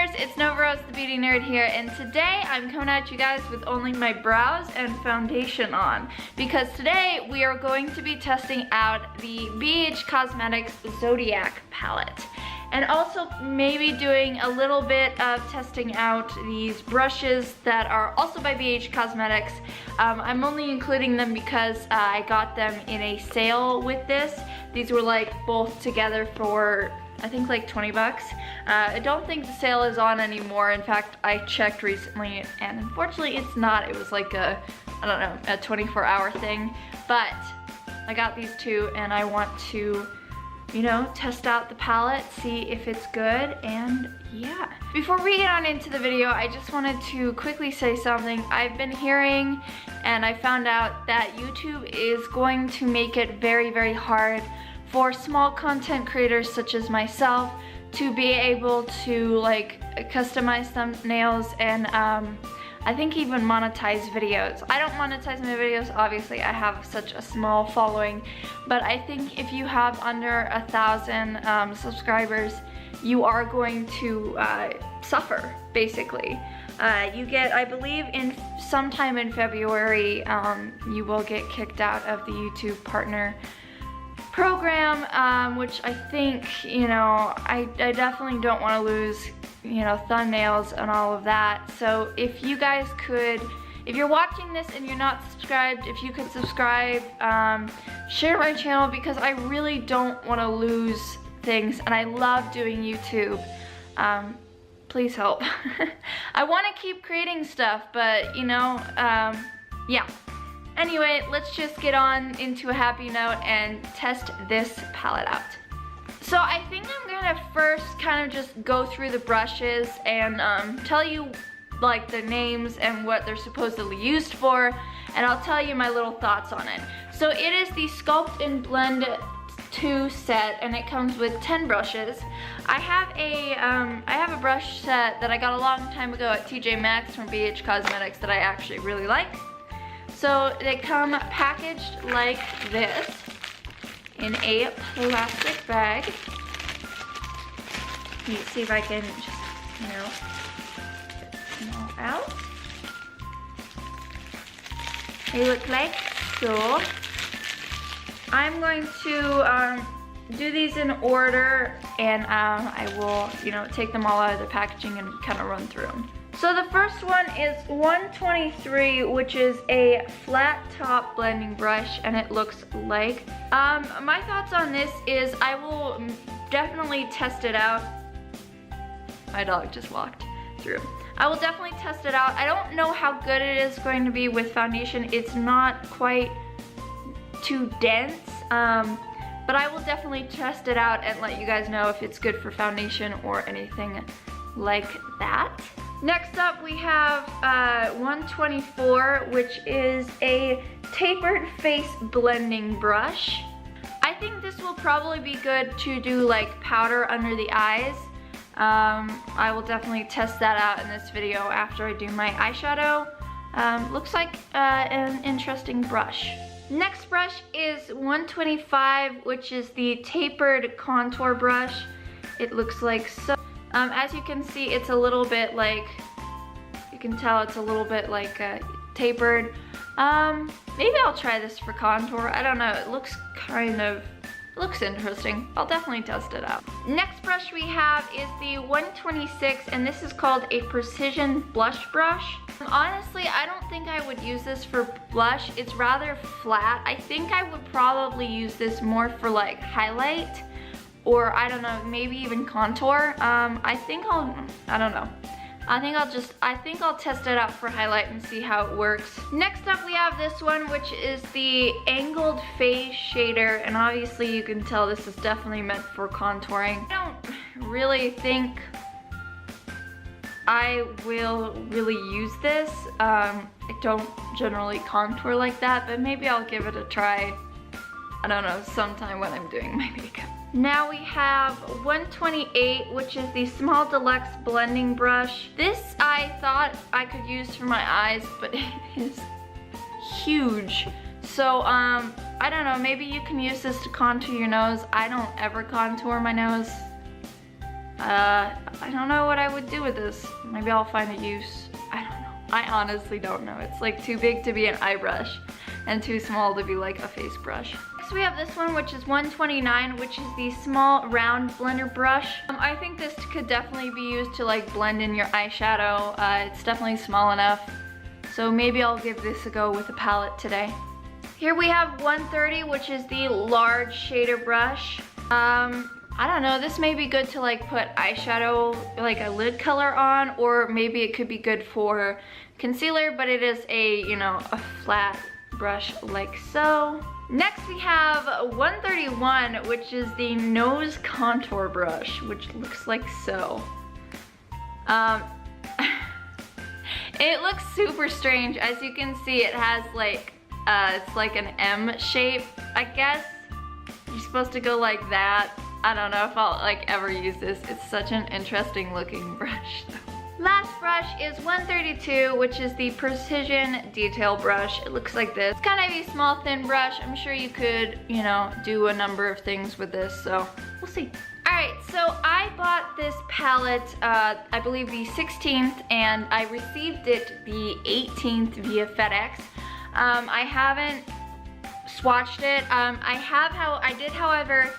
beautyners, it's Novarose the Beauty Nerd here, and today I'm coming at you guys with only my brows and foundation on, because today we are going to be testing out the BH Cosmetics Zodiac palette, and also maybe doing a little bit of testing out these brushes that are also by BH Cosmetics. I'm only including them because I got them in a sale with this. These were like both together for I think like 20 bucks. I don't think the sale is on anymore. In fact, I checked recently and unfortunately it's not. It was like a, I don't know, a 24-hour thing. But I got these two and I want to, you know, test out the palette, see if it's good, and yeah. Before we get on into the video, I just wanted to quickly say something. I've been hearing and I found out that YouTube is going to make it very, very hard for small content creators such as myself to be able to like customize thumbnails and I think even monetize videos. I don't monetize my videos, obviously I have such a small following, but I think if you have under 1,000 subscribers, you are going to suffer, basically. You get, I believe in sometime in February, you will get kicked out of the YouTube partner program, which I think, you know, I definitely don't want to lose, you know, thumbnails and all of that. So if you guys could, if you're watching this and you're not subscribed, if you could subscribe, share my channel, because I really don't want to lose things and I love doing YouTube. Please help. I want to keep creating stuff, but you know, yeah. Anyway, let's just get on into a happy note and test this palette out. So I think I'm gonna first kind of just go through the brushes and tell you like the names and what they're supposedly used for, and I'll tell you my little thoughts on it. So it is the Sculpt and Blend 2 set, and it comes with 10 brushes. I have a brush set that I got a long time ago at TJ Maxx from BH Cosmetics that I actually really like. So they come packaged like this in a plastic bag. Let me see if I can just, you know, get them all out. They look like so. I'm going to do these in order, and I will, you know, take them all out of the packaging and kind of run through them. So the first one is 123, which is a flat top blending brush, and it looks like. My thoughts on this is I will definitely test it out. My dog just walked through. I will definitely test it out. I don't know how good it is going to be with foundation. It's not quite too dense, but I will definitely test it out and let you guys know if it's good for foundation or anything like that. Next up we have 124, which is a tapered face blending brush. I think this will probably be good to do like powder under the eyes. I will definitely test that out in this video after I do my eyeshadow. Looks like an interesting brush. Next brush is 125, which is the tapered contour brush. It looks like so. As you can see, it's a little bit like, you can tell it's a little bit like tapered. Maybe I'll try this for contour. I don't know, it looks kind of, it looks interesting. I'll definitely test it out. Next brush we have is the 126, and this is called a Precision Blush Brush. Honestly, I don't think I would use this for blush. It's rather flat. I think I would probably use this more for like highlight, or I don't know, maybe even contour. I think I'll test it out for highlight and see how it works. Next up we have this one, which is the Angled Face Shader, and obviously you can tell this is definitely meant for contouring. I don't really think I will really use this. I don't generally contour like that, but maybe I'll give it a try, I don't know, sometime when I'm doing my makeup. Now we have 128, which is the Small Deluxe Blending Brush. This I thought I could use for my eyes, but it is huge. So I don't know, maybe you can use this to contour your nose. I don't ever contour my nose. I don't know what I would do with this. Maybe I'll find a use. I don't know. I honestly don't know. It's like too big to be an eye brush and too small to be like a face brush. Next we have this one, which is $129, which is the small round blender brush. I think this could definitely be used to like blend in your eyeshadow. It's definitely small enough. So maybe I'll give this a go with a palette today. Here we have $130, which is the large shader brush. I don't know, this may be good to like put eyeshadow, like a lid color on, or maybe it could be good for concealer, but it is a, you know, a flat brush like so. Next we have $131, which is the nose contour brush, which looks like so. It looks super strange. As you can see, it has like, it's like an M shape, I guess. You're supposed to go like that. I don't know if I'll like ever use this. It's such an interesting looking brush. Last brush is $132, which is the Precision Detail brush. It looks like this. It's kind of a small, thin brush. I'm sure you could, you know, do a number of things with this, so we'll see. Alright, so I bought this palette, I believe the 16th, and I received it the 18th via FedEx. I haven't swatched it. I did, however,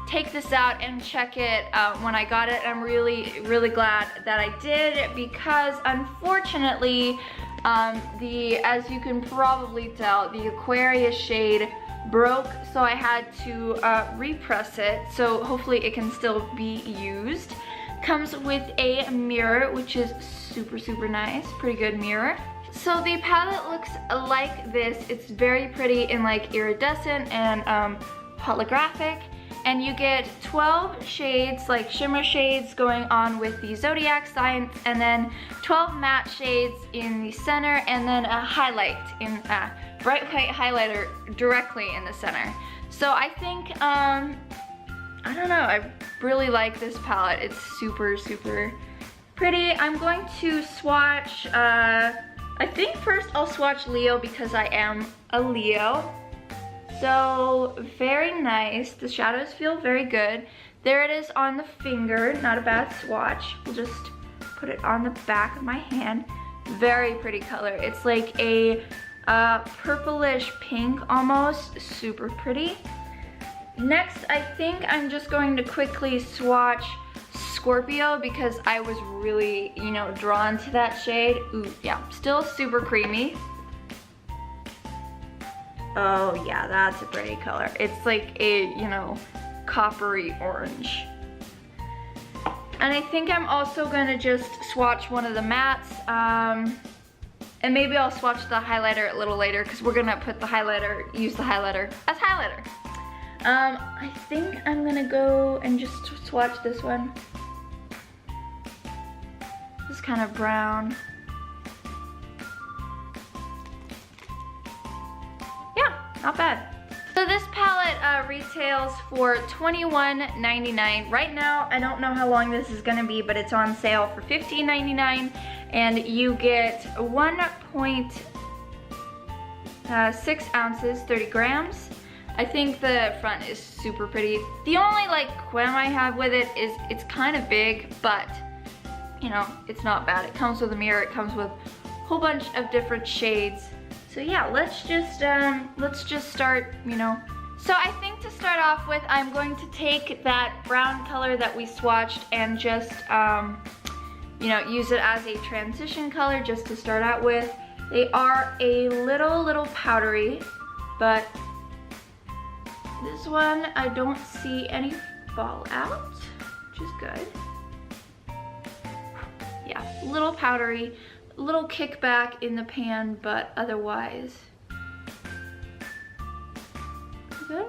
take this out and check it when I got it. I'm really glad that I did, because unfortunately, as you can probably tell, the Aquarius shade broke, so I had to repress it, so hopefully it can still be used. Comes with a mirror, which is super nice, pretty good mirror. So the palette looks like this. It's very pretty in like iridescent and holographic, and you get 12 shades, like shimmer shades going on with the Zodiac signs, and then 12 matte shades in the center, and then a highlight in bright white highlighter directly in the center. So I think, I don't know, I really like this palette. It's super pretty. I'm going to swatch, I think first I'll swatch Leo because I am a Leo. So very nice. The shadows feel very good. There it is on the finger, not a bad swatch. We'll just put it on the back of my hand. Very pretty color. It's like a purplish pink almost, super pretty. Next, I think I'm just going to quickly swatch Scorpio because I was really, you know, drawn to that shade. Ooh, yeah, still super creamy. Oh yeah, that's a pretty color. It's like a, you know, coppery orange. And I think I'm also gonna just swatch one of the mattes, and maybe I'll swatch the highlighter a little later because we're gonna put the highlighter, use the highlighter as highlighter. I think I'm gonna go and just swatch this one. This is kind of brown. Yeah, not bad. So this palette retails for $21.99. Right now, I don't know how long this is gonna be, but it's on sale for $15.99, and you get 1.6 ounces, 30 grams. I think the front is super pretty. The only like qualm I have with it is it's kind of big, but you know, it's not bad. It comes with a mirror, it comes with a whole bunch of different shades. So yeah, let's just start, you know. So I think to start off with, I'm going to take that brown color that we swatched and just, you know, use it as a transition color just to start out with. They are a little powdery, but this one, I don't see any fallout, which is good. Yeah, a little powdery, a little kickback in the pan, but otherwise, good.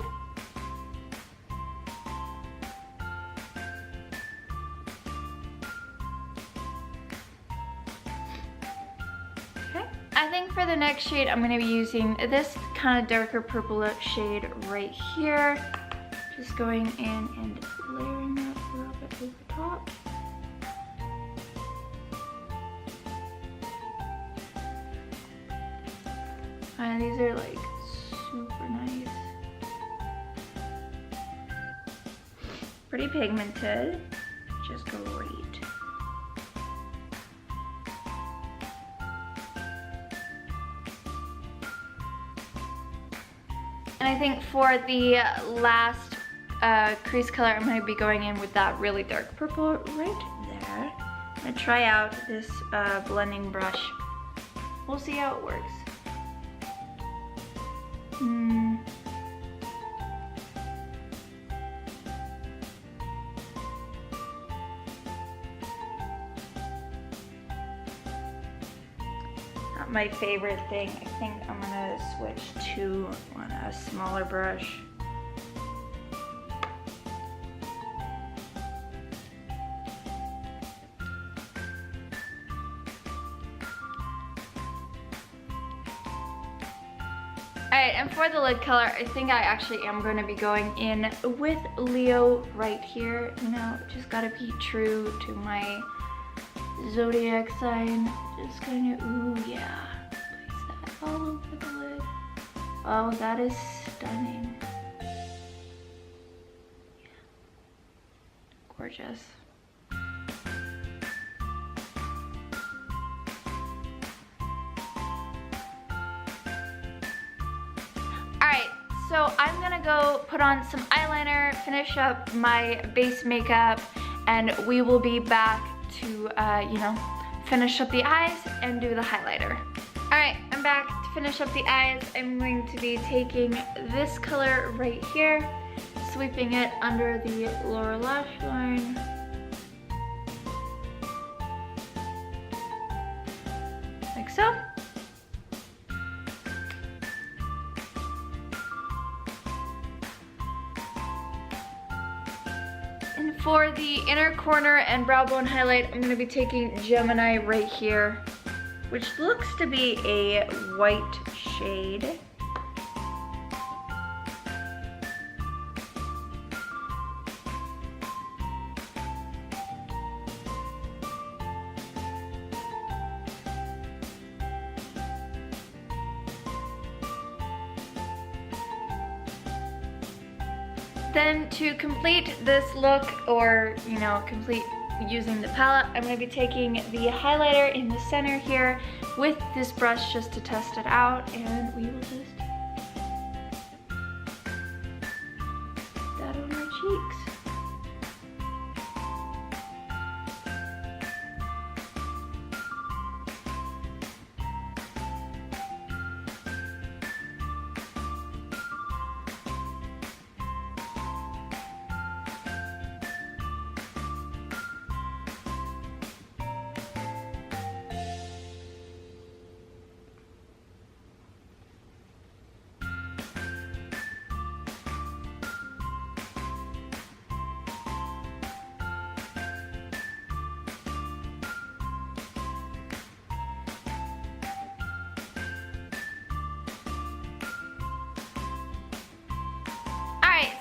Okay, I think for the next shade, I'm gonna be using this kind of darker purple shade right here. Just going in and layering that a little bit over top. And these are like super nice. Pretty pigmented. which is great. And I think for the last crease color, I'm going to be going in with that really dark purple right there. I'm going to try out this blending brush. We'll see how it works. Not my favorite thing. I think I'm gonna switch to a smaller brush. Alright, and for the lid color, I think I actually am going to be going in with Leo right here. You know, just gotta be true to my Zodiac sign. Just kind of, ooh yeah. Place that all over the lid. Oh, that is stunning. Yeah. Gorgeous. Alright, so I'm gonna go put on some eyeliner, finish up my base makeup, and we will be back to, you know, finish up the eyes and do the highlighter. Alright, I'm back to finish up the eyes. I'm going to be taking this color right here, sweeping it under the lower lash line. Like so. And for the inner corner and brow bone highlight, I'm going to be taking Gemini right here, which looks to be a white shade. Then to complete this look, or you know, complete using the palette, I'm going to be taking the highlighter in the center here with this brush just to test it out, and we will just put that on our cheeks.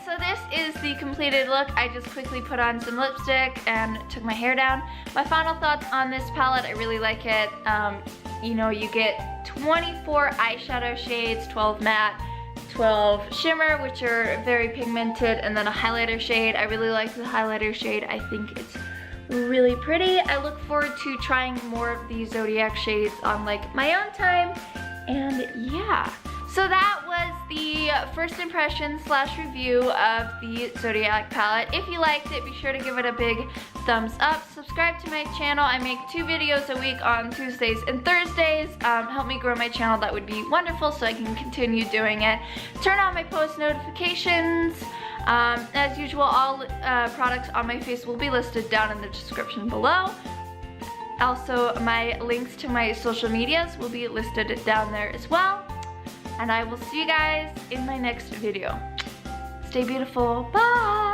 So this is the completed look. I just quickly put on some lipstick and took my hair down. My final thoughts on this palette, I really like it. You know, you get 24 eyeshadow shades, 12 matte, 12 shimmer, which are very pigmented, and then a highlighter shade. I really like the highlighter shade. I think it's really pretty. I look forward to trying more of these Zodiac shades on like my own time, and yeah. So that was the first impression / review of the Zodiac palette. If you liked it, be sure to give it a big thumbs up. Subscribe to my channel. I make 2 videos a week on Tuesdays and Thursdays. Help me grow my channel. That would be wonderful so I can continue doing it. Turn on my post notifications. As usual, all products on my face will be listed down in the description below. Also, my links to my social medias will be listed down there as well. And I will see you guys in my next video. Stay beautiful. Bye!